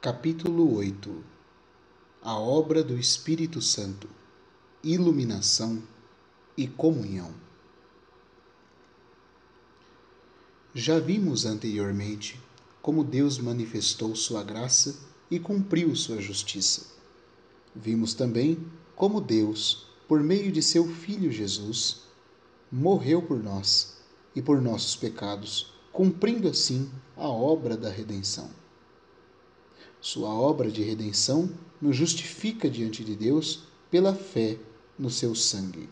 Capítulo 8. A obra do Espírito Santo, iluminação e comunhão. Já vimos anteriormente como Deus manifestou sua graça e cumpriu sua justiça. Vimos também como Deus, por meio de seu Filho Jesus, morreu por nós e por nossos pecados, cumprindo assim a obra da redenção. Sua obra de redenção nos justifica diante de Deus pela fé no seu sangue,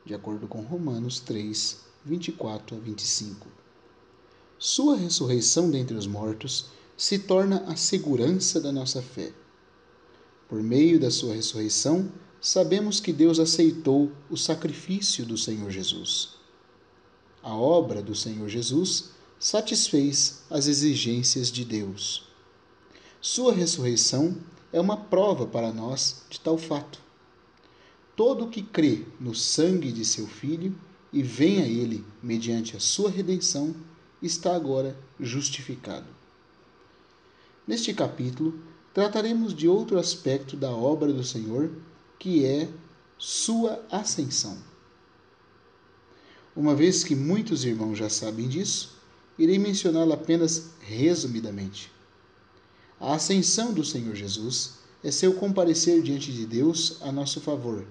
de acordo com Romanos 3, 24 a 25. Sua ressurreição dentre os mortos se torna a segurança da nossa fé. Por meio da sua ressurreição, sabemos que Deus aceitou o sacrifício do Senhor Jesus. A obra do Senhor Jesus satisfez as exigências de Deus. Sua ressurreição é uma prova para nós de tal fato. Todo o que crê no sangue de seu Filho e vem a ele mediante a sua redenção está agora justificado. Neste capítulo, trataremos de outro aspecto da obra do Senhor, que é sua ascensão. Uma vez que muitos irmãos já sabem disso, irei mencioná-la apenas resumidamente. A ascensão do Senhor Jesus é seu comparecer diante de Deus a nosso favor,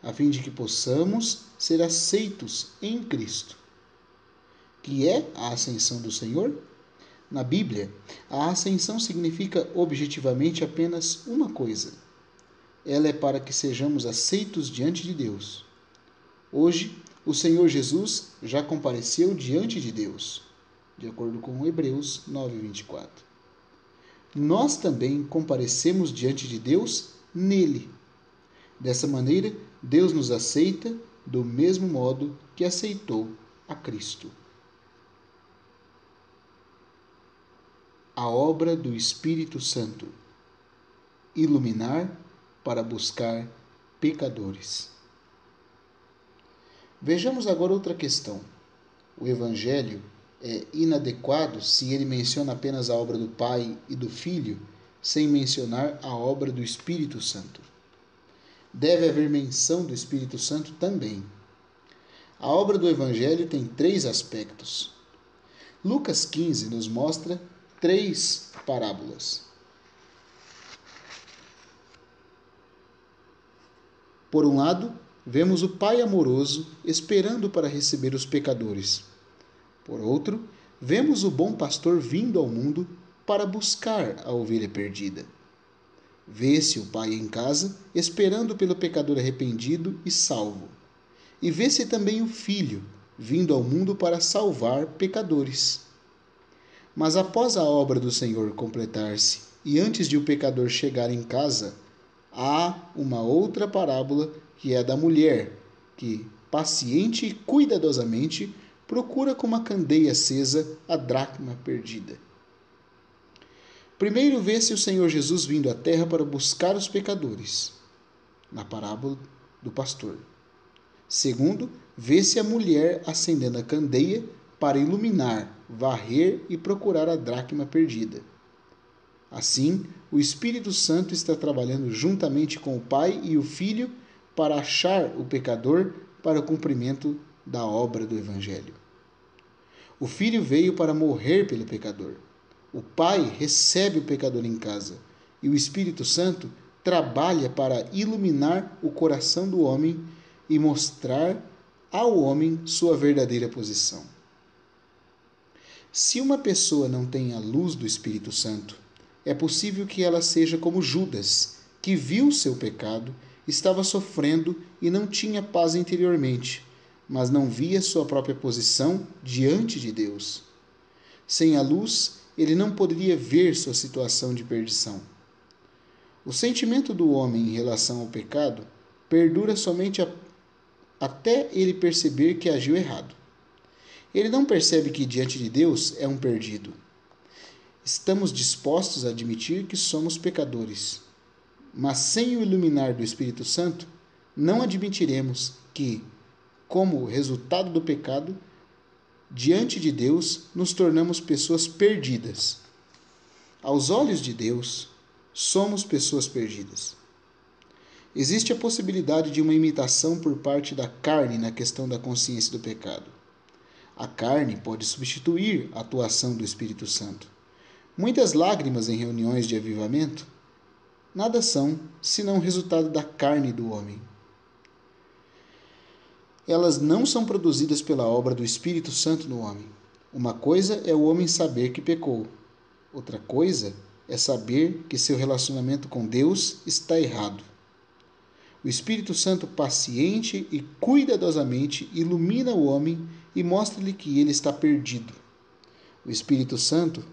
a fim de que possamos ser aceitos em Cristo. Que é a ascensão do Senhor? Na Bíblia, a ascensão significa objetivamente apenas uma coisa. Ela é para que sejamos aceitos diante de Deus. Hoje, o Senhor Jesus já compareceu diante de Deus, de acordo com Hebreus 9:24. Nós também comparecemos diante de Deus nele. Dessa maneira, Deus nos aceita do mesmo modo que aceitou a Cristo. A obra do Espírito Santo, iluminar para buscar pecadores. Vejamos agora outra questão. O Evangelho é inadequado se ele menciona apenas a obra do Pai e do Filho, sem mencionar a obra do Espírito Santo. Deve haver menção do Espírito Santo também. A obra do Evangelho tem 3 aspectos. Lucas 15 nos mostra 3 parábolas. Por um lado, vemos o Pai amoroso esperando para receber os pecadores. Por outro, vemos o bom pastor vindo ao mundo para buscar a ovelha perdida. Vê-se o pai em casa, esperando pelo pecador arrependido e salvo. E vê-se também o filho, vindo ao mundo para salvar pecadores. Mas após a obra do Senhor completar-se e antes de o pecador chegar em casa, há uma outra parábola que é a da mulher, que, paciente e cuidadosamente, procura com uma candeia acesa a dracma perdida. Primeiro vê-se o Senhor Jesus vindo à terra para buscar os pecadores, na parábola do pastor. Segundo, vê-se a mulher acendendo a candeia para iluminar, varrer e procurar a dracma perdida. Assim, o Espírito Santo está trabalhando juntamente com o Pai e o Filho para achar o pecador para o cumprimento da obra do Evangelho. O Filho veio para morrer pelo pecador. O Pai recebe o pecador em casa. E o Espírito Santo trabalha para iluminar o coração do homem e mostrar ao homem sua verdadeira posição. Se uma pessoa não tem a luz do Espírito Santo, é possível que ela seja como Judas, que viu seu pecado, estava sofrendo e não tinha paz interiormente, mas não via sua própria posição diante de Deus. Sem a luz, ele não poderia ver sua situação de perdição. O sentimento do homem em relação ao pecado perdura somente até ele perceber que agiu errado. Ele não percebe que diante de Deus é um perdido. Estamos dispostos a admitir que somos pecadores, mas sem o iluminar do Espírito Santo, não admitiremos que, como resultado do pecado, diante de Deus nos tornamos pessoas perdidas. Aos olhos de Deus, somos pessoas perdidas. Existe a possibilidade de uma imitação por parte da carne na questão da consciência do pecado. A carne pode substituir a atuação do Espírito Santo. Muitas lágrimas em reuniões de avivamento nada são senão resultado da carne do homem. Elas não são produzidas pela obra do Espírito Santo no homem. Uma coisa é o homem saber que pecou. Outra coisa é saber que seu relacionamento com Deus está errado. O Espírito Santo paciente e cuidadosamente ilumina o homem e mostra-lhe que ele está perdido. O Espírito Santo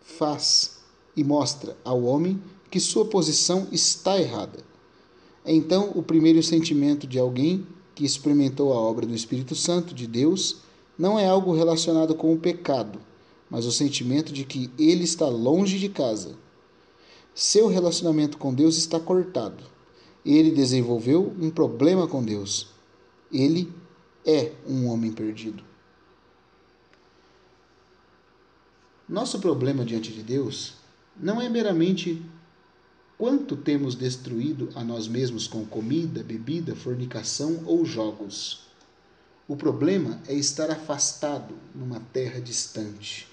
faz e mostra ao homem que sua posição está errada. Então, o primeiro sentimento de alguém que experimentou a obra do Espírito Santo de Deus não é algo relacionado com o pecado, mas o sentimento de que ele está longe de casa. Seu relacionamento com Deus está cortado. Ele desenvolveu um problema com Deus. Ele é um homem perdido. Nosso problema diante de Deus não é meramente quanto temos destruído a nós mesmos com comida, bebida, fornicação ou jogos. O problema é estar afastado numa terra distante.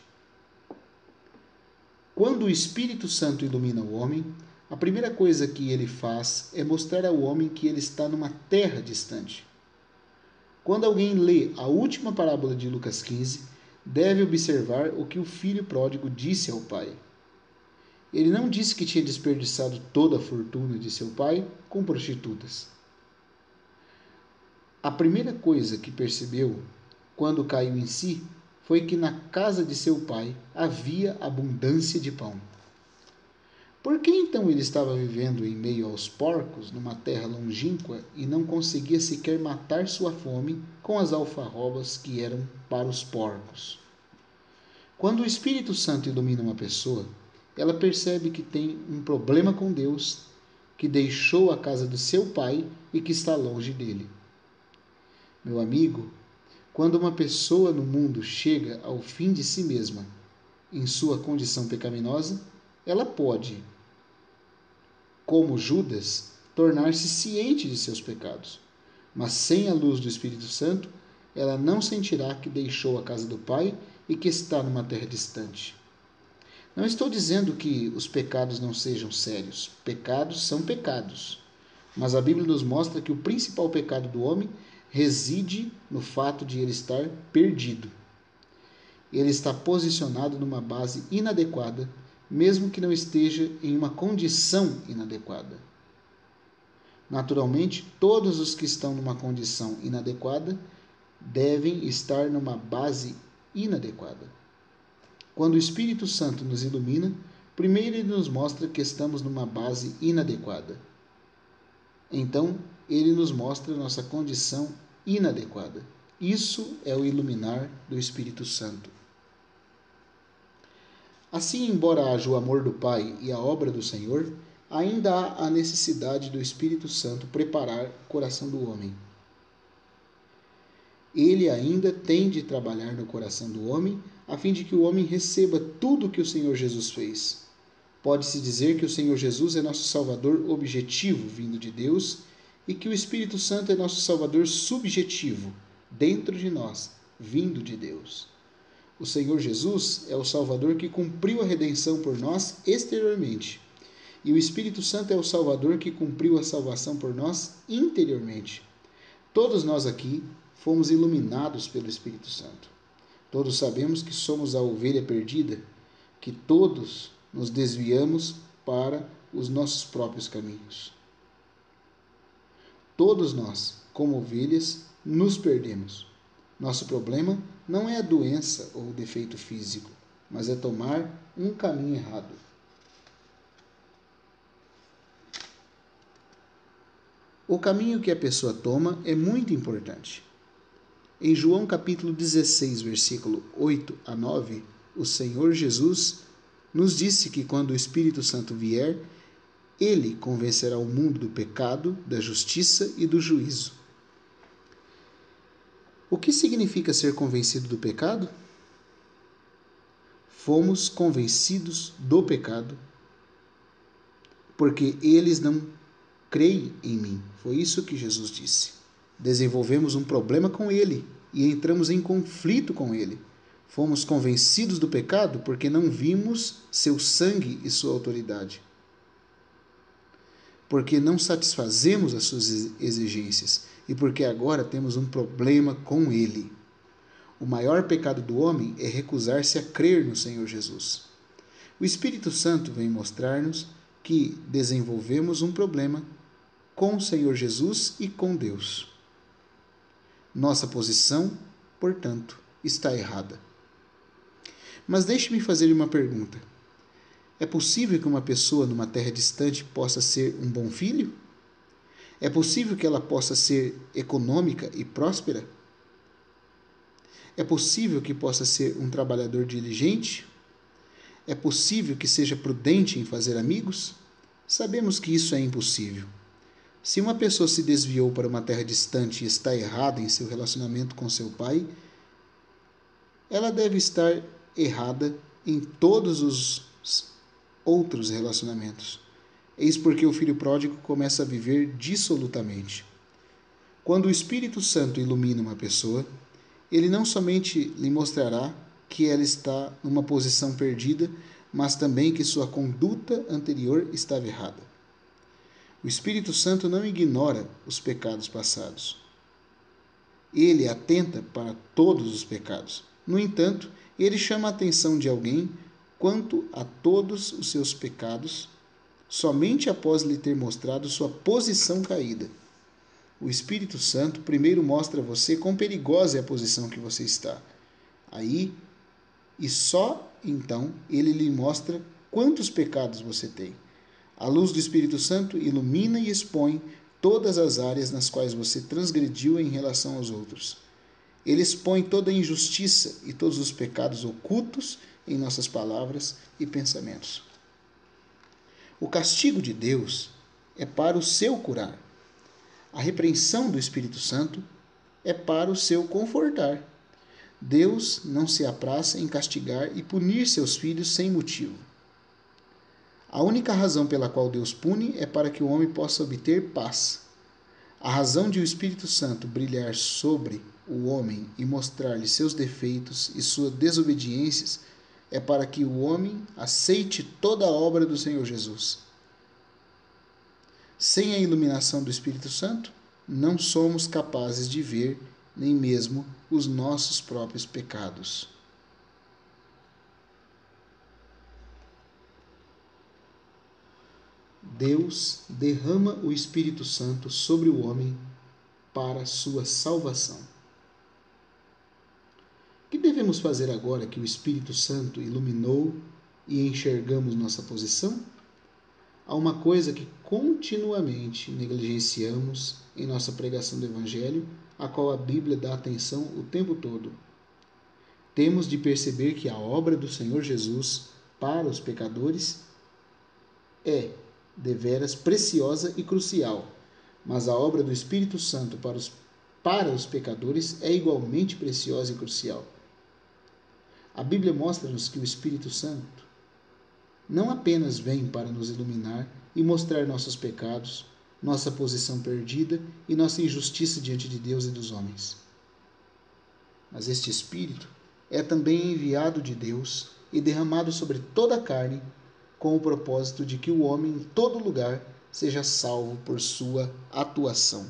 Quando o Espírito Santo ilumina o homem, a primeira coisa que ele faz é mostrar ao homem que ele está numa terra distante. Quando alguém lê a última parábola de Lucas 15, deve observar o que o filho pródigo disse ao pai. Ele não disse que tinha desperdiçado toda a fortuna de seu pai com prostitutas. A primeira coisa que percebeu quando caiu em si foi que na casa de seu pai havia abundância de pão. Por que então ele estava vivendo em meio aos porcos, numa terra longínqua, e não conseguia sequer matar sua fome com as alfarrobas que eram para os porcos? Quando o Espírito Santo ilumina uma pessoa, ela percebe que tem um problema com Deus, que deixou a casa do seu pai e que está longe dele. Meu amigo, quando uma pessoa no mundo chega ao fim de si mesma, em sua condição pecaminosa, ela pode, como Judas, tornar-se ciente de seus pecados. Mas sem a luz do Espírito Santo, ela não sentirá que deixou a casa do Pai e que está numa terra distante. Não estou dizendo que os pecados não sejam sérios. Pecados são pecados. Mas a Bíblia nos mostra que o principal pecado do homem reside no fato de ele estar perdido. Ele está posicionado numa base inadequada, mesmo que não esteja em uma condição inadequada. Naturalmente, todos os que estão numa condição inadequada devem estar numa base inadequada. Quando o Espírito Santo nos ilumina, primeiro ele nos mostra que estamos numa base inadequada. Então, ele nos mostra nossa condição inadequada. Isso é o iluminar do Espírito Santo. Assim, embora haja o amor do Pai e a obra do Senhor, ainda há a necessidade do Espírito Santo preparar o coração do homem. Ele ainda tem de trabalhar no coração do homem, a fim de que o homem receba tudo o que o Senhor Jesus fez. Pode-se dizer que o Senhor Jesus é nosso Salvador objetivo, vindo de Deus, e que o Espírito Santo é nosso Salvador subjetivo, dentro de nós, vindo de Deus. O Senhor Jesus é o Salvador que cumpriu a redenção por nós exteriormente. E o Espírito Santo é o Salvador que cumpriu a salvação por nós interiormente. Todos nós aqui fomos iluminados pelo Espírito Santo. Todos sabemos que somos a ovelha perdida, que todos nos desviamos para os nossos próprios caminhos. Todos nós, como ovelhas, nos perdemos. Nosso problema não é a doença ou o defeito físico, mas é tomar um caminho errado. O caminho que a pessoa toma é muito importante. Em João capítulo 16, versículo 8 a 9, o Senhor Jesus nos disse que quando o Espírito Santo vier, ele convencerá o mundo do pecado, da justiça e do juízo. O que significa ser convencido do pecado? fomos convencidos do pecado, porque eles não creem em mim. Foi isso que Jesus disse. Desenvolvemos um problema com ele e entramos em conflito com ele. Fomos convencidos do pecado porque não vimos seu sangue e sua autoridade. Porque não satisfazemos as suas exigências e porque agora temos um problema com ele. O maior pecado do homem é recusar-se a crer no Senhor Jesus. O Espírito Santo vem mostrar-nos que desenvolvemos um problema com o Senhor Jesus e com Deus. Nossa posição, portanto, está errada. Mas deixe-me fazer uma pergunta. É possível que uma pessoa numa terra distante possa ser um bom filho? É possível que ela possa ser econômica e próspera? É possível que possa ser um trabalhador diligente? É possível que seja prudente em fazer amigos? Sabemos que isso é impossível. Se uma pessoa se desviou para uma terra distante e está errada em seu relacionamento com seu pai, ela deve estar errada em todos os outros relacionamentos. Eis porque o filho pródigo começa a viver dissolutamente. Quando o Espírito Santo ilumina uma pessoa, ele não somente lhe mostrará que ela está numa posição perdida, mas também que sua conduta anterior estava errada. O Espírito Santo não ignora os pecados passados. Ele atenta para todos os pecados. No entanto, ele chama a atenção de alguém quanto a todos os seus pecados, somente após lhe ter mostrado sua posição caída. O Espírito Santo primeiro mostra a você quão perigosa é a posição que você está. Aí, e só então, ele lhe mostra quantos pecados você tem. A luz do Espírito Santo ilumina e expõe todas as áreas nas quais você transgrediu em relação aos outros. Ele expõe toda a injustiça e todos os pecados ocultos em nossas palavras e pensamentos. O castigo de Deus é para o seu curar. A repreensão do Espírito Santo é para o seu confortar. Deus não se apraz em castigar e punir seus filhos sem motivo. A única razão pela qual Deus pune é para que o homem possa obter paz. A razão de o Espírito Santo brilhar sobre o homem e mostrar-lhe seus defeitos e suas desobediências é para que o homem aceite toda a obra do Senhor Jesus. Sem a iluminação do Espírito Santo, não somos capazes de ver nem mesmo os nossos próprios pecados. Deus derrama o Espírito Santo sobre o homem para sua salvação. O que devemos fazer agora que o Espírito Santo iluminou e enxergamos nossa posição? Há uma coisa que continuamente negligenciamos em nossa pregação do Evangelho, a qual a Bíblia dá atenção o tempo todo. Temos de perceber que a obra do Senhor Jesus para os pecadores é deveras preciosa e crucial, mas a obra do Espírito Santo para os pecadores é igualmente preciosa e crucial. A Bíblia mostra-nos que o Espírito Santo não apenas vem para nos iluminar e mostrar nossos pecados, nossa posição perdida e nossa injustiça diante de Deus e dos homens. Mas este Espírito é também enviado de Deus e derramado sobre toda a carne, com o propósito de que o homem em todo lugar seja salvo por sua atuação.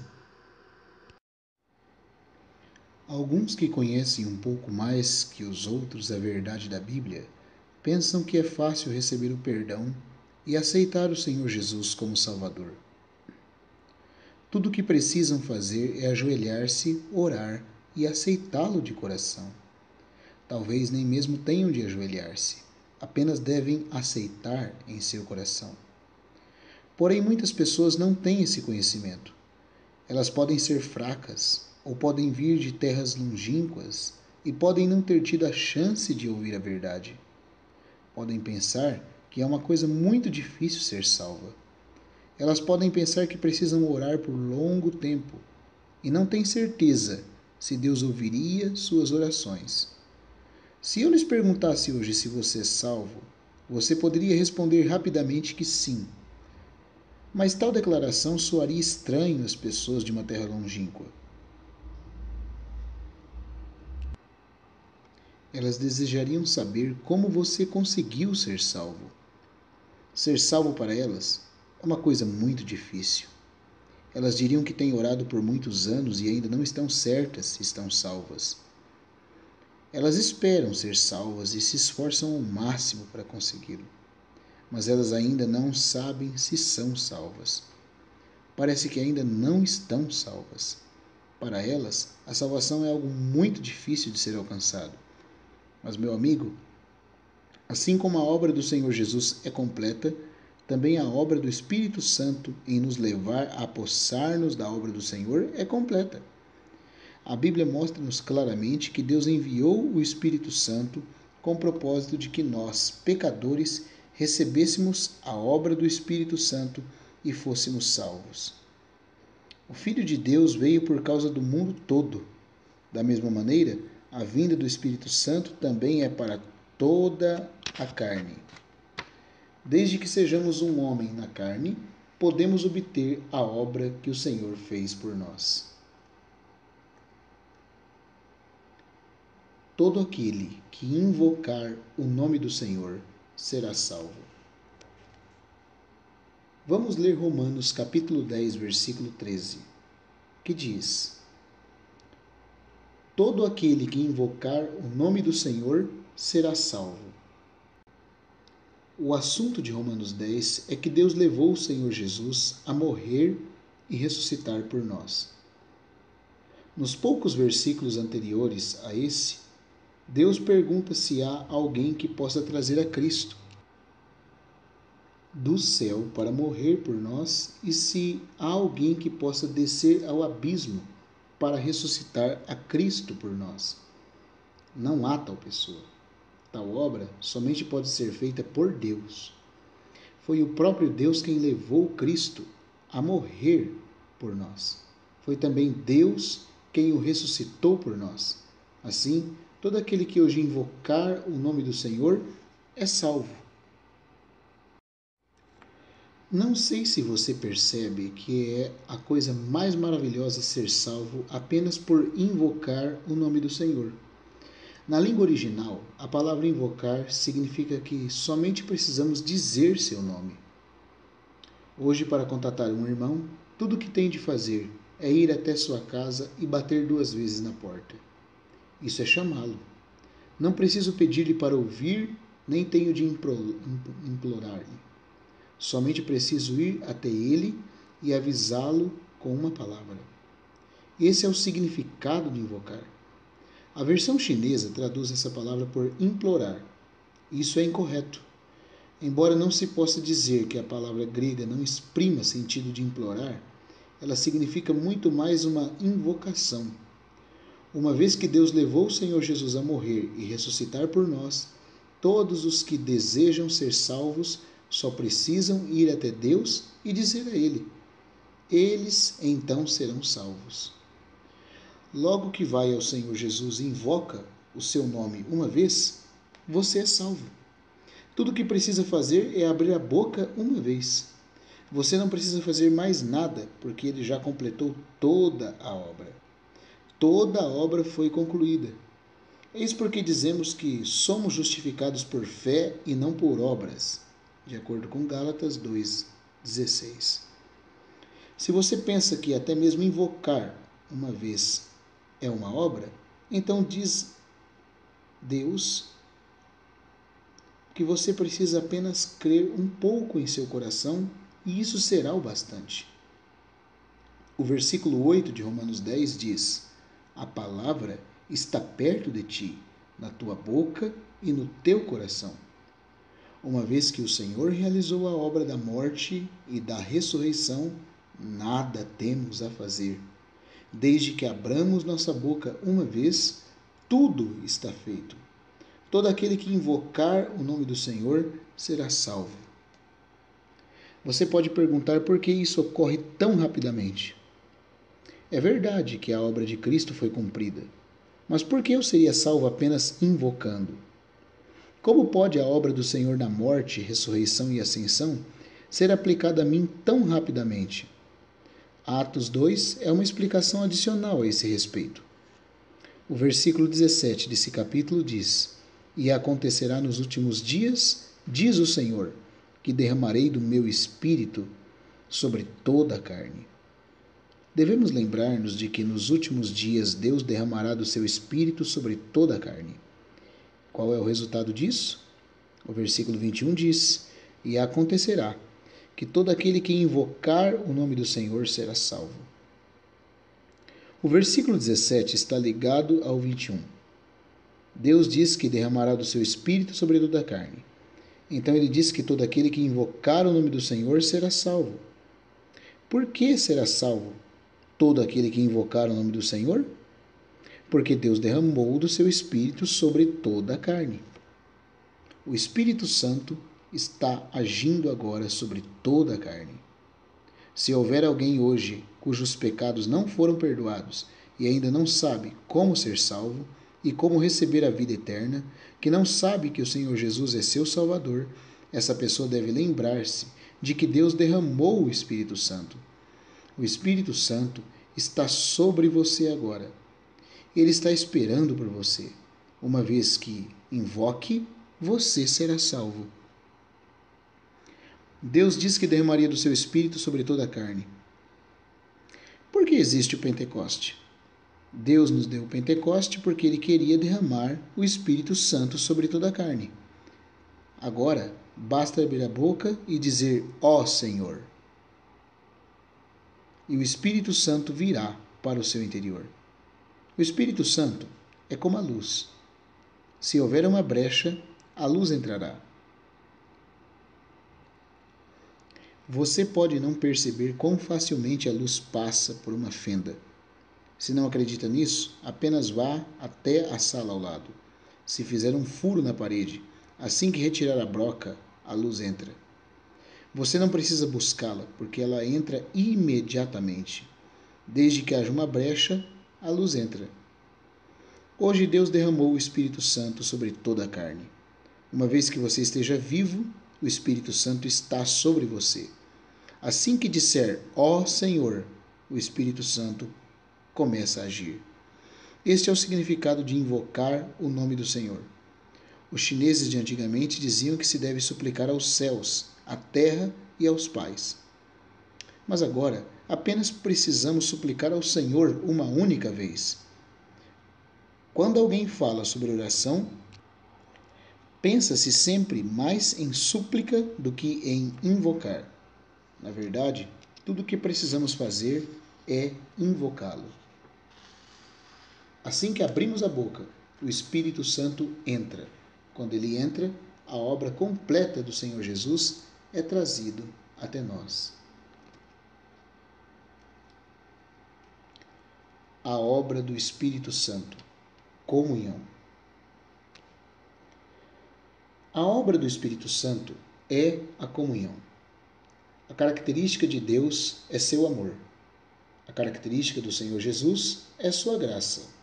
Alguns que conhecem um pouco mais que os outros a verdade da Bíblia pensam que é fácil receber o perdão e aceitar o Senhor Jesus como Salvador. Tudo o que precisam fazer é ajoelhar-se, orar e aceitá-lo de coração. Talvez nem mesmo tenham de ajoelhar-se, apenas devem aceitar em seu coração. Porém, muitas pessoas não têm esse conhecimento. Elas podem ser fracas, ou podem vir de terras longínquas e podem não ter tido a chance de ouvir a verdade. Podem pensar que é uma coisa muito difícil ser salva. Elas podem pensar que precisam orar por longo tempo e não têm certeza se Deus ouviria suas orações. Se eu lhes perguntasse hoje se você é salvo, você poderia responder rapidamente que sim. Mas tal declaração soaria estranho às pessoas de uma terra longínqua. Elas desejariam saber como você conseguiu ser salvo. Ser salvo para elas é uma coisa muito difícil. Elas diriam que têm orado por muitos anos e ainda não estão certas se estão salvas. Elas esperam ser salvas e se esforçam ao máximo para consegui-lo, mas elas ainda não sabem se são salvas. Parece que ainda não estão salvas. Para elas, a salvação é algo muito difícil de ser alcançado. Mas, meu amigo, assim como a obra do Senhor Jesus é completa, também a obra do Espírito Santo em nos levar a apossar-nos da obra do Senhor é completa. A Bíblia mostra-nos claramente que Deus enviou o Espírito Santo com o propósito de que nós, pecadores, recebêssemos a obra do Espírito Santo e fôssemos salvos. O Filho de Deus veio por causa do mundo todo. Da mesma maneira, a vinda do Espírito Santo também é para toda a carne. Desde que sejamos um homem na carne, podemos obter a obra que o Senhor fez por nós. Todo aquele que invocar o nome do Senhor será salvo. Vamos ler Romanos capítulo 10, versículo 13, que diz: Todo aquele que invocar o nome do Senhor será salvo. O assunto de Romanos 10 é que Deus levou o Senhor Jesus a morrer e ressuscitar por nós. Nos poucos versículos anteriores a esse, Deus pergunta se há alguém que possa trazer a Cristo do céu para morrer por nós e se há alguém que possa descer ao abismo para ressuscitar a Cristo por nós. Não há tal pessoa. Tal obra somente pode ser feita por Deus. Foi o próprio Deus quem levou Cristo a morrer por nós. Foi também Deus quem o ressuscitou por nós. Assim, todo aquele que hoje invocar o nome do Senhor é salvo. Não sei se você percebe que é a coisa mais maravilhosa ser salvo apenas por invocar o nome do Senhor. Na língua original, a palavra invocar significa que somente precisamos dizer seu nome. Hoje, para contatar um irmão, tudo o que tem de fazer é ir até sua casa e bater 2 vezes na porta. Isso é chamá-lo. Não preciso pedir-lhe para ouvir, nem tenho de implorar-lhe. Somente preciso ir até ele e avisá-lo com uma palavra. Esse é o significado de invocar. A versão chinesa traduz essa palavra por implorar. Isso é incorreto. Embora não se possa dizer que a palavra grega não exprima sentido de implorar, ela significa muito mais uma invocação. Uma vez que Deus levou o Senhor Jesus a morrer e ressuscitar por nós, todos os que desejam ser salvos só precisam ir até Deus e dizer a Ele. Eles então serão salvos. Logo que vai ao Senhor Jesus e invoca o seu nome uma vez, você é salvo. Tudo o que precisa fazer é abrir a boca uma vez. Você não precisa fazer mais nada, porque ele já completou toda a obra. Toda a obra foi concluída. Eis porque dizemos que somos justificados por fé e não por obras, de acordo com Gálatas 2:16. Se você pensa que até mesmo invocar uma vez é uma obra, então diz Deus que você precisa apenas crer um pouco em seu coração e isso será o bastante. O versículo 8 de Romanos 10 diz: A palavra está perto de ti, na tua boca e no teu coração. Uma vez que o Senhor realizou a obra da morte e da ressurreição, nada temos a fazer. Desde que abramos nossa boca uma vez, tudo está feito. Todo aquele que invocar o nome do Senhor será salvo. Você pode perguntar por que isso ocorre tão rapidamente. É verdade que a obra de Cristo foi cumprida, Mas por que eu seria salvo apenas invocando? Como pode a obra do Senhor na morte, ressurreição e ascensão ser aplicada a mim tão rapidamente? Atos 2 é uma explicação adicional a esse respeito. O versículo 17 desse capítulo diz: E acontecerá nos últimos dias, diz o Senhor, que derramarei do meu espírito sobre toda a carne. Devemos lembrar-nos de que nos últimos dias Deus derramará do seu espírito sobre toda a carne. Qual é o resultado disso? O versículo 21 diz: E acontecerá que todo aquele que invocar o nome do Senhor será salvo. O versículo 17 está ligado ao 21. Deus diz que derramará do seu espírito sobre toda a carne. Então ele diz que todo aquele que invocar o nome do Senhor será salvo. Por que será salvo todo aquele que invocar o nome do Senhor? Porque Deus derramou do seu espírito sobre toda a carne. O Espírito Santo está agindo agora sobre toda a carne. Se houver alguém hoje cujos pecados não foram perdoados e ainda não sabe como ser salvo e como receber a vida eterna, que não sabe que o Senhor Jesus é seu Salvador, essa pessoa deve lembrar-se de que Deus derramou o Espírito Santo. O Espírito Santo está sobre você agora. Ele está esperando por você. Uma vez que invoque, você será salvo. Deus diz que derramaria do seu Espírito sobre toda a carne. Por que existe o Pentecoste? Deus nos deu o Pentecoste porque Ele queria derramar o Espírito Santo sobre toda a carne. Agora, basta abrir a boca e dizer, ó Senhor. E o Espírito Santo virá para o seu interior. O Espírito Santo é como a luz. Se houver uma brecha, a luz entrará. Você pode não perceber quão facilmente a luz passa por uma fenda. Se não acredita nisso, apenas vá até a sala ao lado. Se fizer um furo na parede, assim que retirar a broca, a luz entra. Você não precisa buscá-la, porque ela entra imediatamente. Desde que haja uma brecha, a luz entra. Hoje Deus derramou o Espírito Santo sobre toda a carne. Uma vez que você esteja vivo, o Espírito Santo está sobre você. Assim que disser, ó Senhor, o Espírito Santo começa a agir. Este é o significado de invocar o nome do Senhor. Os chineses de antigamente diziam que se deve suplicar aos céus, à terra e aos pais. Mas agora, apenas precisamos suplicar ao Senhor uma única vez. Quando alguém fala sobre oração, pensa-se sempre mais em súplica do que em invocar. Na verdade, tudo o que precisamos fazer é invocá-lo. Assim que abrimos a boca, o Espírito Santo entra. Quando ele entra, a obra completa do Senhor Jesus é trazido até nós. A obra do Espírito Santo. Comunhão. A obra do Espírito Santo é a comunhão. A característica de Deus é seu amor. A característica do Senhor Jesus é sua graça.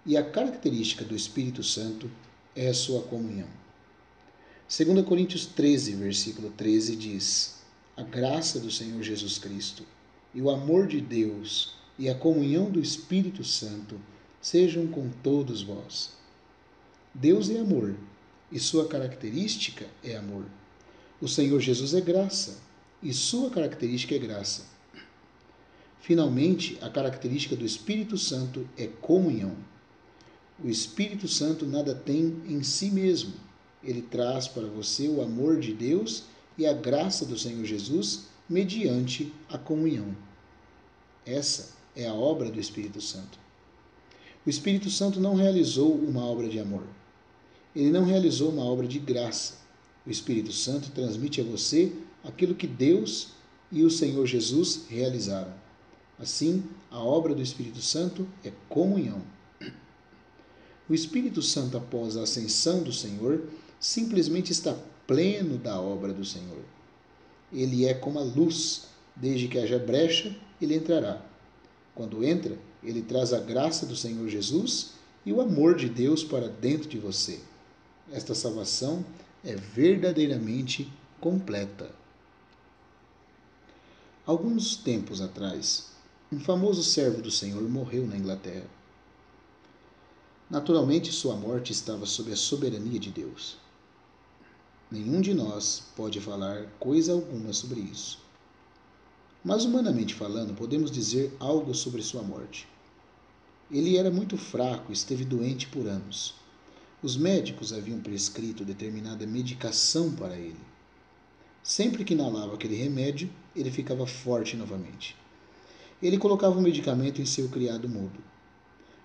E a característica do Espírito Santo é a sua comunhão. 2 Coríntios 13, versículo 13 diz: A graça do Senhor Jesus Cristo e o amor de Deus e a comunhão do Espírito Santo sejam com todos vós. Deus é amor e sua característica é amor. O Senhor Jesus é graça e sua característica é graça. Finalmente, a característica do Espírito Santo é comunhão. O Espírito Santo nada tem em si mesmo. Ele traz para você o amor de Deus e a graça do Senhor Jesus mediante a comunhão. Essa é a obra do Espírito Santo. O Espírito Santo não realizou uma obra de amor. Ele não realizou uma obra de graça. O Espírito Santo transmite a você aquilo que Deus e o Senhor Jesus realizaram. Assim, a obra do Espírito Santo é comunhão. O Espírito Santo, após a ascensão do Senhor, simplesmente está pleno da obra do Senhor. Ele é como a luz, desde que haja brecha, ele entrará. Quando entra, ele traz a graça do Senhor Jesus e o amor de Deus para dentro de você. Esta salvação é verdadeiramente completa. Alguns tempos atrás, um famoso servo do Senhor morreu na Inglaterra. Naturalmente, sua morte estava sob a soberania de Deus. Nenhum de nós pode falar coisa alguma sobre isso. Mas, humanamente falando, podemos dizer algo sobre sua morte. Ele era muito fraco e esteve doente por anos. Os médicos haviam prescrito determinada medicação para ele. Sempre que inalava aquele remédio, ele ficava forte novamente. Ele colocava o medicamento em seu criado mudo.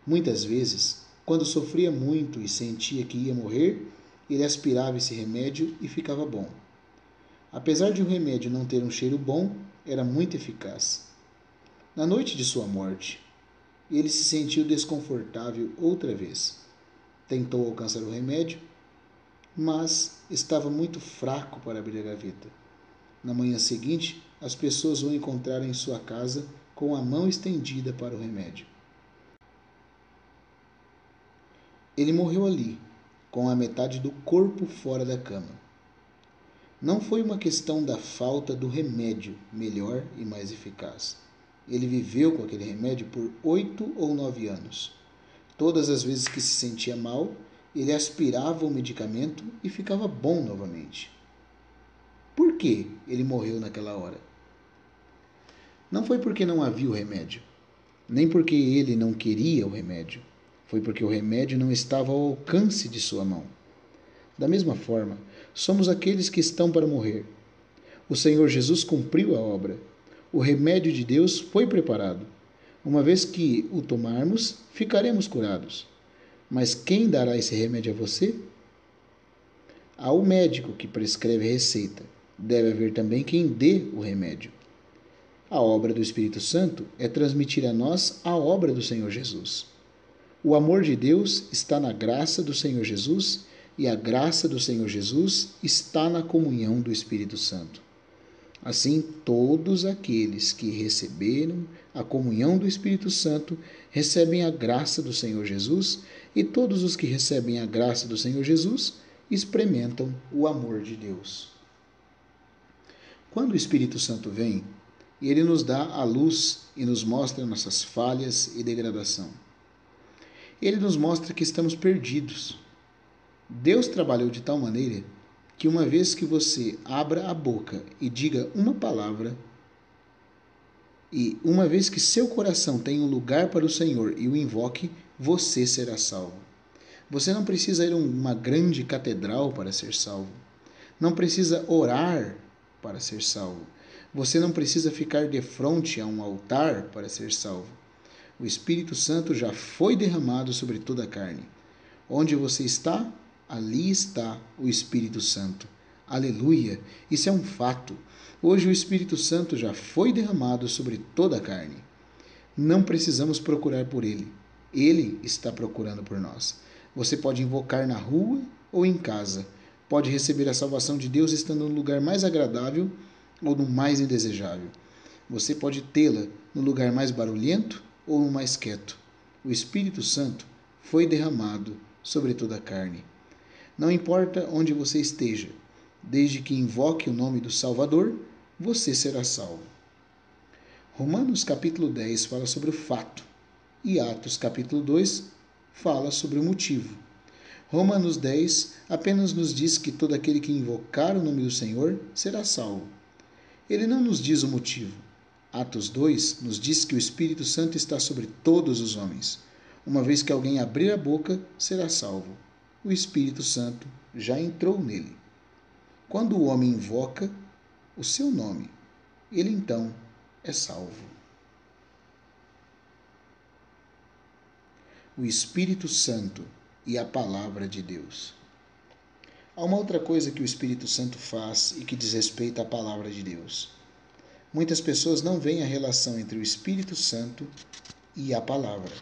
Muitas vezes, quando sofria muito e sentia que ia morrer, ele aspirava esse remédio e ficava bom. Apesar de o remédio não ter um cheiro bom, era muito eficaz. Na noite de sua morte, ele se sentiu desconfortável outra vez. Tentou alcançar o remédio, mas estava muito fraco para abrir a gaveta. Na manhã seguinte, as pessoas o encontraram em sua casa com a mão estendida para o remédio. Ele morreu ali, com a metade do corpo fora da cama. Não foi uma questão da falta do remédio melhor e mais eficaz. Ele viveu com aquele remédio por 8 ou 9 anos. Todas as vezes que se sentia mal, ele aspirava o medicamento e ficava bom novamente. Por que ele morreu naquela hora? Não foi porque não havia o remédio, nem porque ele não queria o remédio. Foi porque o remédio não estava ao alcance de sua mão. Da mesma forma, somos aqueles que estão para morrer. O Senhor Jesus cumpriu a obra. O remédio de Deus foi preparado. Uma vez que o tomarmos, ficaremos curados. Mas quem dará esse remédio a você? Há o médico que prescreve a receita. Deve haver também quem dê o remédio. A obra do Espírito Santo é transmitir a nós a obra do Senhor Jesus. O amor de Deus está na graça do Senhor Jesus e a graça do Senhor Jesus está na comunhão do Espírito Santo. Assim, todos aqueles que receberam a comunhão do Espírito Santo recebem a graça do Senhor Jesus, e todos os que recebem a graça do Senhor Jesus experimentam o amor de Deus. Quando o Espírito Santo vem, ele nos dá a luz e nos mostra nossas falhas e degradação. Ele nos mostra que estamos perdidos. Deus trabalhou de tal maneira que uma vez que você abra a boca e diga uma palavra, e uma vez que seu coração tenha um lugar para o Senhor e o invoque, você será salvo. Você não precisa ir a uma grande catedral para ser salvo. Não precisa orar para ser salvo. Você não precisa ficar de frente a um altar para ser salvo. O Espírito Santo já foi derramado sobre toda a carne. Onde você está, ali está o Espírito Santo. Aleluia! Isso é um fato. Hoje o Espírito Santo já foi derramado sobre toda a carne. Não precisamos procurar por ele. Ele está procurando por nós. Você pode invocar na rua ou em casa. Pode receber a salvação de Deus estando no lugar mais agradável ou no mais indesejável. Você pode tê-la no lugar mais barulhento ou no mais quieto. O Espírito Santo foi derramado sobre toda a carne. Não importa onde você esteja, desde que invoque o nome do Salvador, você será salvo. Romanos capítulo 10 fala sobre o fato e Atos capítulo 2 fala sobre o motivo. Romanos 10 apenas nos diz que todo aquele que invocar o nome do Senhor será salvo. Ele não nos diz o motivo. Atos 2 nos diz que o Espírito Santo está sobre todos os homens. Uma vez que alguém abrir a boca, será salvo. O Espírito Santo já entrou nele. Quando o homem invoca o seu nome, ele então é salvo. O Espírito Santo e a Palavra de Deus. Há uma outra coisa que o Espírito Santo faz e que diz respeito à Palavra de Deus. Muitas pessoas não veem a relação entre o Espírito Santo e a Palavra.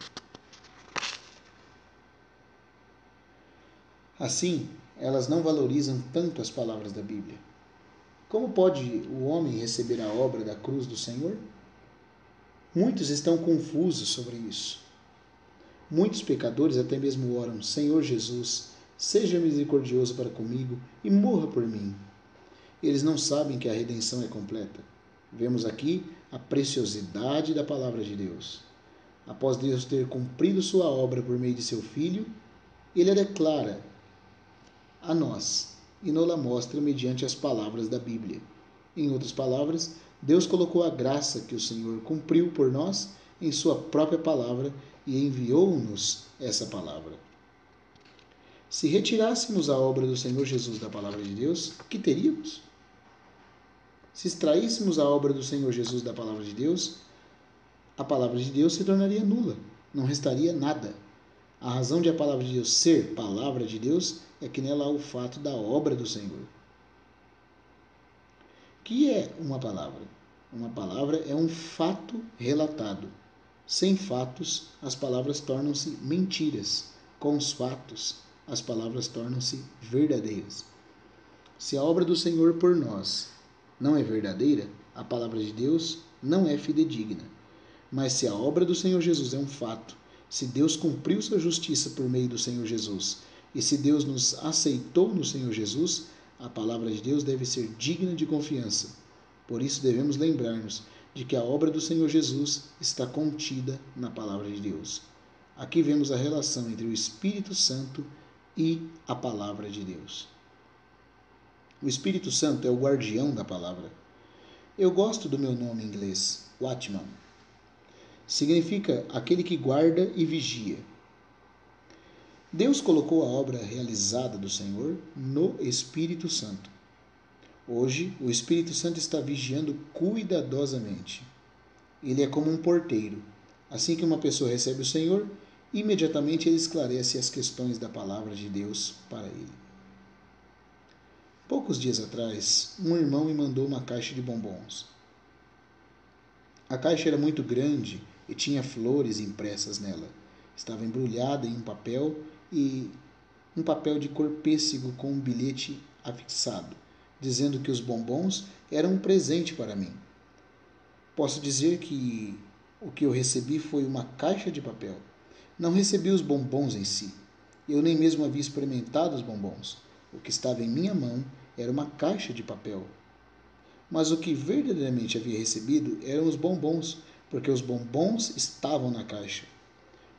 Assim, elas não valorizam tanto as palavras da Bíblia. Como pode o homem receber a obra da cruz do Senhor? Muitos estão confusos sobre isso. Muitos pecadores até mesmo oram: Senhor Jesus, seja misericordioso para comigo e morra por mim. Eles não sabem que a redenção é completa. Vemos aqui a preciosidade da palavra de Deus. Após Deus ter cumprido sua obra por meio de seu Filho, ele a declara a nós e nos-la mostra mediante as palavras da Bíblia. Em outras palavras, Deus colocou a graça que o Senhor cumpriu por nós em sua própria palavra e enviou-nos essa palavra. Se retirássemos a obra do Senhor Jesus da palavra de Deus, o que teríamos? Se extraíssemos a obra do Senhor Jesus da palavra de Deus, a palavra de Deus se tornaria nula, não restaria nada. A razão de a palavra de Deus ser palavra de Deus é que nela há o fato da obra do Senhor. O que é uma palavra? Uma palavra é um fato relatado. Sem fatos, as palavras tornam-se mentiras. Com os fatos, as palavras tornam-se verdadeiras. Se a obra do Senhor por nós não é verdadeira, a palavra de Deus não é fidedigna. Mas se a obra do Senhor Jesus é um fato, se Deus cumpriu sua justiça por meio do Senhor Jesus, e se Deus nos aceitou no Senhor Jesus, a palavra de Deus deve ser digna de confiança. Por isso devemos lembrar-nos de que a obra do Senhor Jesus está contida na palavra de Deus. Aqui vemos a relação entre o Espírito Santo e a palavra de Deus. O Espírito Santo é o guardião da palavra. Eu gosto do meu nome em inglês, Watchman. Significa aquele que guarda e vigia. Deus colocou a obra realizada do Senhor no Espírito Santo. Hoje, o Espírito Santo está vigiando cuidadosamente. Ele é como um porteiro. Assim que uma pessoa recebe o Senhor, imediatamente ele esclarece as questões da palavra de Deus para ele. Poucos dias atrás, um irmão me mandou uma caixa de bombons. A caixa era muito grande e tinha flores impressas nela. Estava embrulhada em um papel de cor pêssego com um bilhete afixado, dizendo que os bombons eram um presente para mim. Posso dizer que o que eu recebi foi uma caixa de papel. Não recebi os bombons em si. Eu nem mesmo havia experimentado os bombons. O que estava em minha mão era uma caixa de papel. Mas o que verdadeiramente havia recebido eram os bombons, porque os bombons estavam na caixa.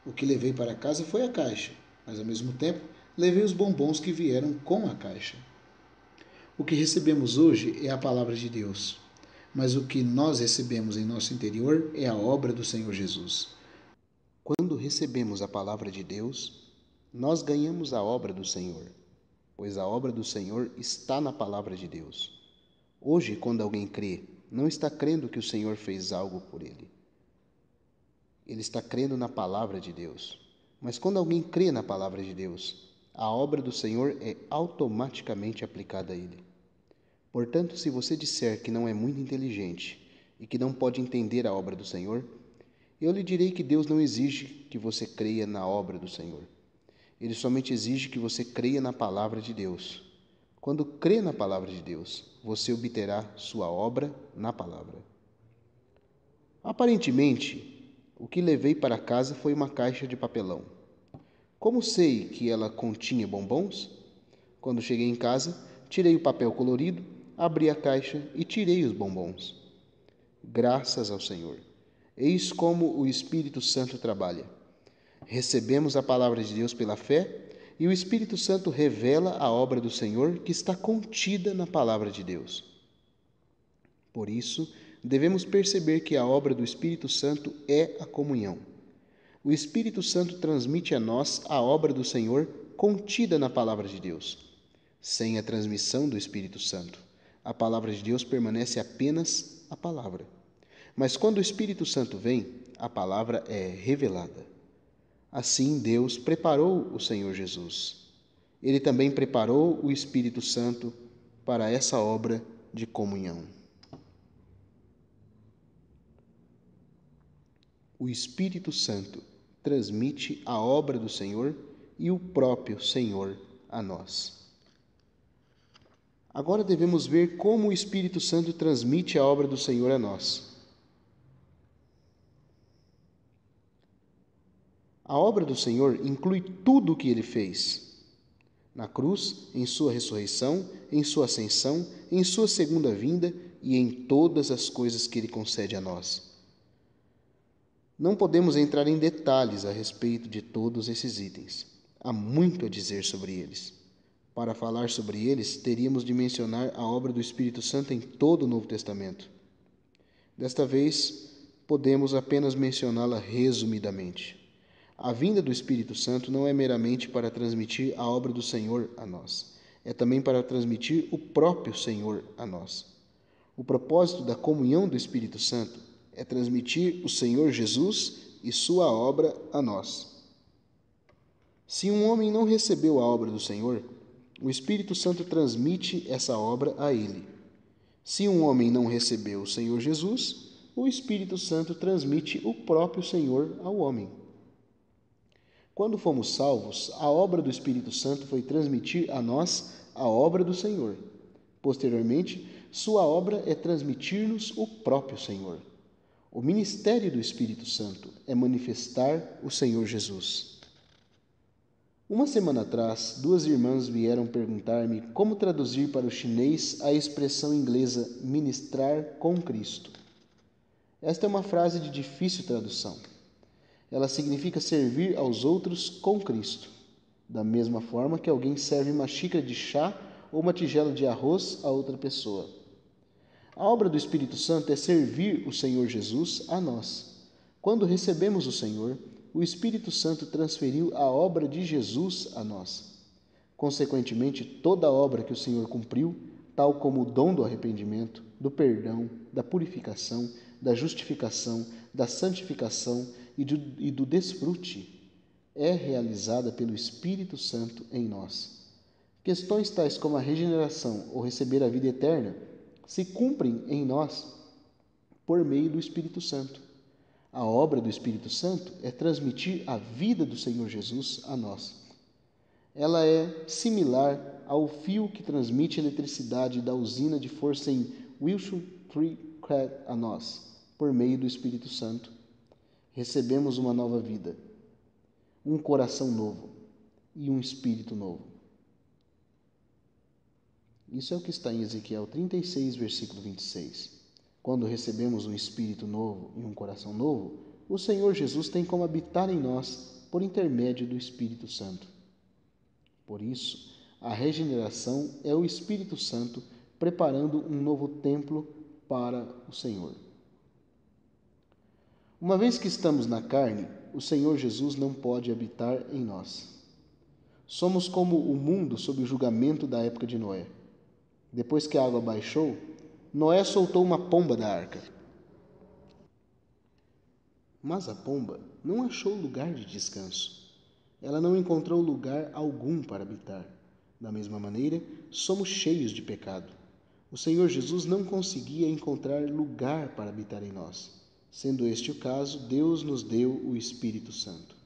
O que levei para casa foi a caixa, mas ao mesmo tempo levei os bombons que vieram com a caixa. O que recebemos hoje é a palavra de Deus, mas o que nós recebemos em nosso interior é a obra do Senhor Jesus. Quando recebemos a palavra de Deus, nós ganhamos a obra do Senhor, pois a obra do Senhor está na palavra de Deus. Hoje, quando alguém crê, não está crendo que o Senhor fez algo por ele. Ele está crendo na palavra de Deus. Mas quando alguém crê na palavra de Deus, a obra do Senhor é automaticamente aplicada a ele. Portanto, se você disser que não é muito inteligente e que não pode entender a obra do Senhor, eu lhe direi que Deus não exige que você creia na obra do Senhor. Ele somente exige que você creia na palavra de Deus. Quando crê na palavra de Deus, você obterá sua obra na palavra. Aparentemente, o que levei para casa foi uma caixa de papelão. Como sei que ela continha bombons? Quando cheguei em casa, tirei o papel colorido, abri a caixa e tirei os bombons. Graças ao Senhor. Eis como o Espírito Santo trabalha. Recebemos a palavra de Deus pela fé e o Espírito Santo revela a obra do Senhor que está contida na palavra de Deus. Por isso, devemos perceber que a obra do Espírito Santo é a comunhão. O Espírito Santo transmite a nós a obra do Senhor contida na palavra de Deus. Sem a transmissão do Espírito Santo, a palavra de Deus permanece apenas a palavra. Mas quando o Espírito Santo vem, a palavra é revelada. Assim, Deus preparou o Senhor Jesus. Ele também preparou o Espírito Santo para essa obra de comunhão. O Espírito Santo transmite a obra do Senhor e o próprio Senhor a nós. Agora devemos ver como o Espírito Santo transmite a obra do Senhor a nós. A obra do Senhor inclui tudo o que ele fez. Na cruz, em sua ressurreição, em sua ascensão, em sua segunda vinda e em todas as coisas que ele concede a nós. Não podemos entrar em detalhes a respeito de todos esses itens. Há muito a dizer sobre eles. Para falar sobre eles, teríamos de mencionar a obra do Espírito Santo em todo o Novo Testamento. Desta vez, podemos apenas mencioná-la resumidamente. A vinda do Espírito Santo não é meramente para transmitir a obra do Senhor a nós, é também para transmitir o próprio Senhor a nós. O propósito da comunhão do Espírito Santo é transmitir o Senhor Jesus e sua obra a nós. Se um homem não recebeu a obra do Senhor, o Espírito Santo transmite essa obra a ele. Se um homem não recebeu o Senhor Jesus, o Espírito Santo transmite o próprio Senhor ao homem. Quando fomos salvos, a obra do Espírito Santo foi transmitir a nós a obra do Senhor. Posteriormente, sua obra é transmitir-nos o próprio Senhor. O ministério do Espírito Santo é manifestar o Senhor Jesus. Uma semana atrás, duas irmãs vieram perguntar-me como traduzir para o chinês a expressão inglesa ministrar com Cristo. Esta é uma frase de difícil tradução. Ela significa servir aos outros com Cristo, da mesma forma que alguém serve uma xícara de chá ou uma tigela de arroz a outra pessoa. A obra do Espírito Santo é servir o Senhor Jesus a nós. Quando recebemos o Senhor, o Espírito Santo transferiu a obra de Jesus a nós. Consequentemente, toda a obra que o Senhor cumpriu, tal como o dom do arrependimento, do perdão, da purificação, da justificação, da santificação e do desfrute, é realizada pelo Espírito Santo em nós. Questões tais como a regeneração ou receber a vida eterna se cumprem em nós por meio do Espírito Santo. A obra do Espírito Santo é transmitir a vida do Senhor Jesus a nós. Ela é similar ao fio que transmite eletricidade da usina de força em Wilshire Tree a nós, por meio do Espírito Santo. Recebemos uma nova vida, um coração novo e um espírito novo. Isso é o que está em Ezequiel 36, versículo 26. Quando recebemos um espírito novo e um coração novo, o Senhor Jesus tem como habitar em nós por intermédio do Espírito Santo. Por isso, a regeneração é o Espírito Santo preparando um novo templo para o Senhor. Uma vez que estamos na carne, o Senhor Jesus não pode habitar em nós. Somos como o mundo sob o julgamento da época de Noé. Depois que a água baixou, Noé soltou uma pomba da arca. Mas a pomba não achou lugar de descanso. Ela não encontrou lugar algum para habitar. Da mesma maneira, somos cheios de pecado. O Senhor Jesus não conseguia encontrar lugar para habitar em nós. Sendo este o caso, Deus nos deu o Espírito Santo.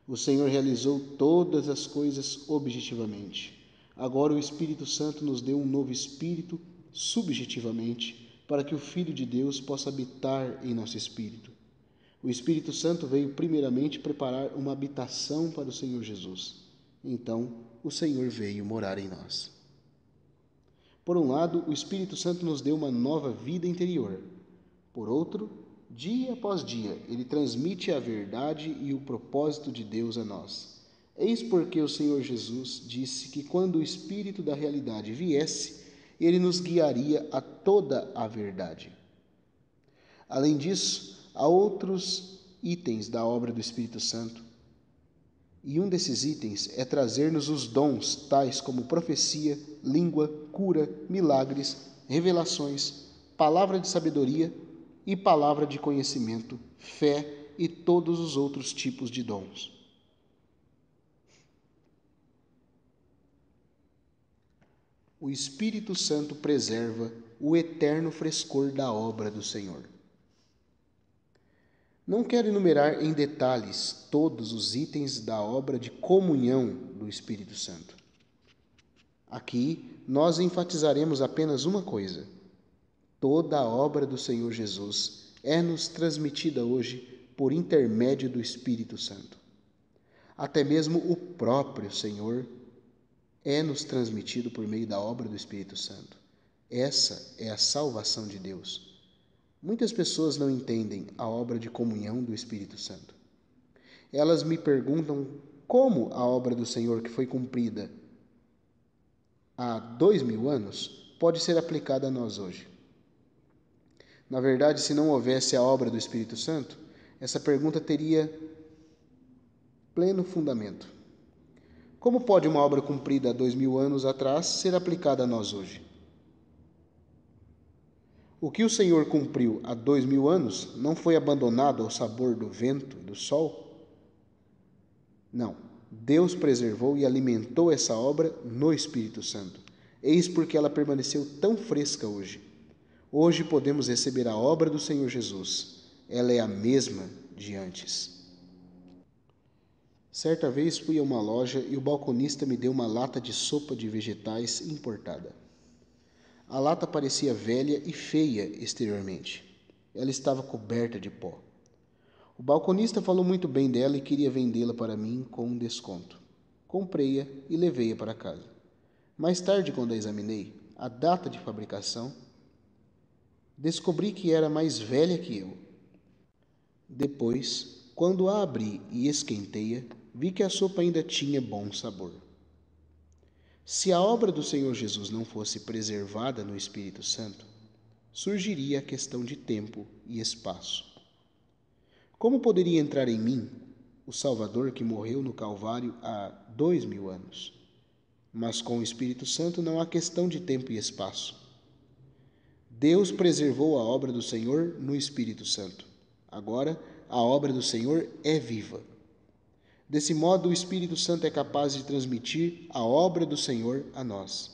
O Senhor realizou todas as coisas objetivamente. Agora o Espírito Santo nos deu um novo espírito subjetivamente, para que o Filho de Deus possa habitar em nosso espírito. O Espírito Santo veio primeiramente preparar uma habitação para o Senhor Jesus. Então, o Senhor veio morar em nós. Por um lado, o Espírito Santo nos deu uma nova vida interior. Por outro, dia após dia, ele transmite a verdade e o propósito de Deus a nós. Eis porque o Senhor Jesus disse que quando o Espírito da realidade viesse, ele nos guiaria a toda a verdade. Além disso, há outros itens da obra do Espírito Santo. E um desses itens é trazer-nos os dons, tais como profecia, língua, cura, milagres, revelações, palavra de sabedoria e palavra de conhecimento, fé e todos os outros tipos de dons. O Espírito Santo preserva o eterno frescor da obra do Senhor. Não quero enumerar em detalhes todos os itens da obra de comunhão do Espírito Santo. Aqui nós enfatizaremos apenas uma coisa: toda a obra do Senhor Jesus é-nos transmitida hoje por intermédio do Espírito Santo. Até mesmo o próprio Senhor é nos transmitido por meio da obra do Espírito Santo. Essa é a salvação de Deus. Muitas pessoas não entendem a obra de comunhão do Espírito Santo. Elas me perguntam como a obra do Senhor que foi cumprida há 2000 anos pode ser aplicada a nós hoje. Na verdade, se não houvesse a obra do Espírito Santo, essa pergunta teria pleno fundamento. Como pode uma obra cumprida há 2000 anos atrás ser aplicada a nós hoje? O que o Senhor cumpriu há 2000 anos não foi abandonado ao sabor do vento e do sol? Não. Deus preservou e alimentou essa obra no Espírito Santo. Eis porque ela permaneceu tão fresca hoje. Hoje podemos receber a obra do Senhor Jesus. Ela é a mesma de antes. Certa vez fui a uma loja e o balconista me deu uma lata de sopa de vegetais importada. A lata parecia velha e feia exteriormente. Ela estava coberta de pó. O balconista falou muito bem dela e queria vendê-la para mim com um desconto. Comprei-a e levei-a para casa. Mais tarde, quando a examinei, a data de fabricação, descobri que era mais velha que eu. Depois, quando a abri e esquentei-a, vi que a sopa ainda tinha bom sabor. Se a obra do Senhor Jesus não fosse preservada no Espírito Santo, surgiria a questão de tempo e espaço. Como poderia entrar em mim o Salvador que morreu no Calvário há 2000 anos? Mas com o Espírito Santo não há questão de tempo e espaço. Deus preservou a obra do Senhor no Espírito Santo. Agora, a obra do Senhor é viva. Desse modo, o Espírito Santo é capaz de transmitir a obra do Senhor a nós.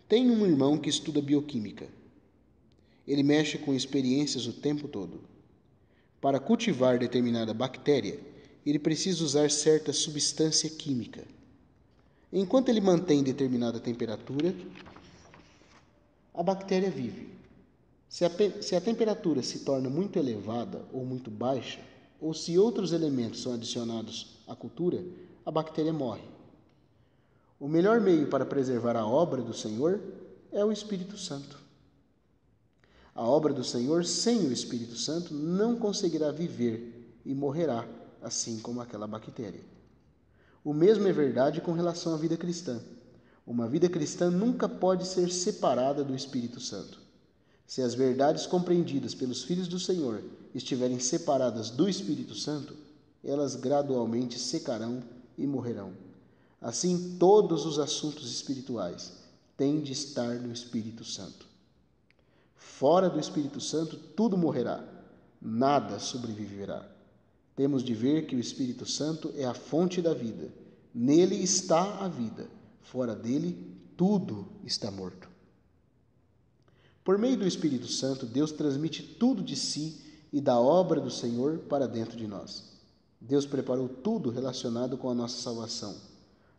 Tenho um irmão que estuda bioquímica. Ele mexe com experiências o tempo todo. Para cultivar determinada bactéria, ele precisa usar certa substância química. Enquanto ele mantém determinada temperatura, a bactéria vive. Se a temperatura se torna muito elevada ou muito baixa, ou se outros elementos são adicionados à cultura, a bactéria morre. O melhor meio para preservar a obra do Senhor é o Espírito Santo. A obra do Senhor sem o Espírito Santo não conseguirá viver e morrerá, assim como aquela bactéria. O mesmo é verdade com relação à vida cristã. Uma vida cristã nunca pode ser separada do Espírito Santo. Se as verdades compreendidas pelos filhos do Senhor estiverem separadas do Espírito Santo, elas gradualmente secarão e morrerão. Assim, todos os assuntos espirituais têm de estar no Espírito Santo. Fora do Espírito Santo, tudo morrerá, nada sobreviverá. Temos de ver que o Espírito Santo é a fonte da vida. Nele está a vida. Fora dele, tudo está morto. Por meio do Espírito Santo, Deus transmite tudo de si e da obra do Senhor para dentro de nós. Deus preparou tudo relacionado com a nossa salvação.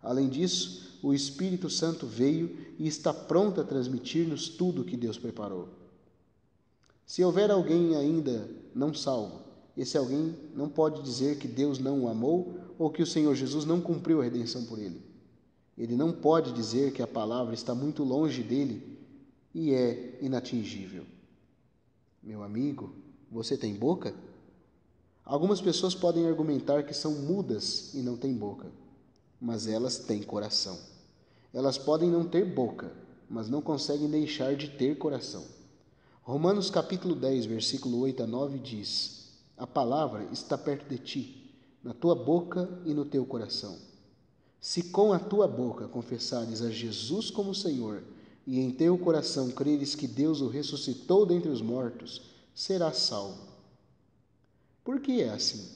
Além disso, o Espírito Santo veio e está pronto a transmitir-nos tudo o que Deus preparou. Se houver alguém ainda não salvo, esse alguém não pode dizer que Deus não o amou ou que o Senhor Jesus não cumpriu a redenção por ele. Ele não pode dizer que a palavra está muito longe dele e é inatingível. Meu amigo, você tem boca? Algumas pessoas podem argumentar que são mudas e não têm boca, mas elas têm coração. Elas podem não ter boca, mas não conseguem deixar de ter coração. Romanos capítulo 10, versículo 8 a 9 diz: A palavra está perto de ti, na tua boca e no teu coração. Se com a tua boca confessares a Jesus como Senhor e em teu coração creres que Deus o ressuscitou dentre os mortos, serás salvo. Por que é assim?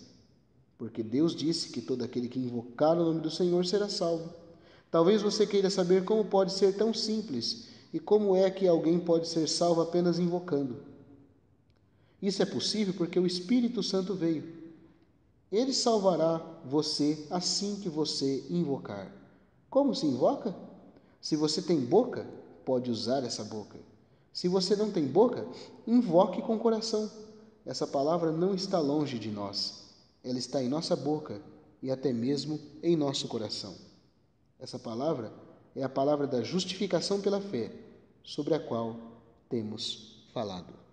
Porque Deus disse que todo aquele que invocar o nome do Senhor será salvo. Talvez você queira saber como pode ser tão simples e como é que alguém pode ser salvo apenas invocando. Isso é possível porque o Espírito Santo veio. Ele salvará você assim que você invocar. Como se invoca? Se você tem boca, pode usar essa boca. Se você não tem boca, invoque com o coração. Essa palavra não está longe de nós. ela está em nossa boca e até mesmo em nosso coração. Essa palavra é a palavra da justificação pela fé, sobre a qual temos falado.